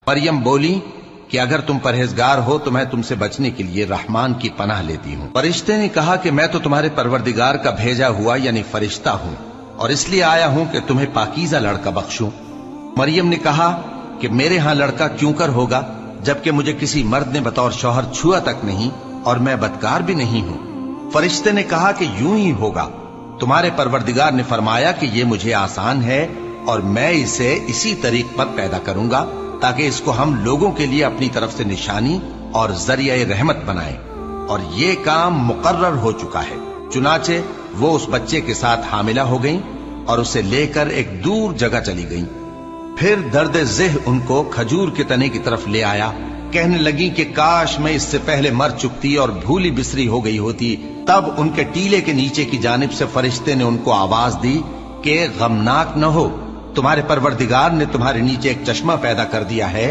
مریم بولی کہ اگر تم پرہیزگار ہو تو میں تم سے بچنے کے لیے رحمان کی پناہ لیتی ہوں۔ فرشتے نے کہا کہ میں تو تمہارے پروردگار کا بھیجا ہوا یعنی فرشتہ ہوں، اور اس لیے آیا ہوں کہ تمہیں پاکیزہ لڑکا بخشوں۔ مریم نے کہا کہ میرے ہاں لڑکا کیوں کر ہوگا جبکہ مجھے کسی مرد نے بطور شوہر چھوا تک نہیں اور میں بدکار بھی نہیں ہوں۔ فرشتے نے کہا کہ یوں ہی ہوگا، تمہارے پروردگار نے فرمایا کہ یہ مجھے آسان ہے اور میں اسے اسی طریق پر پیدا کروں گا تاکہ اس کو ہم لوگوں کے لیے اپنی طرف سے نشانی اور ذریعہ رحمت بنائیں، اور یہ کام مقرر ہو چکا ہے۔ چنانچہ وہ اس بچے کے ساتھ حاملہ ہو گئیں اور اسے لے کر ایک دور جگہ چلی گئیں۔ پھر درد ذہ ان کو کھجور کے تنے کی طرف لے آیا، کہنے لگی کہ کاش میں اس سے پہلے مر چکتی اور بھولی بسری ہو گئی ہوتی۔ تب ان کے ٹیلے کے نیچے کی جانب سے فرشتے نے ان کو آواز دی کہ غمناک نہ ہو، تمہارے پروردگار نے تمہارے نیچے ایک چشمہ پیدا کر دیا ہے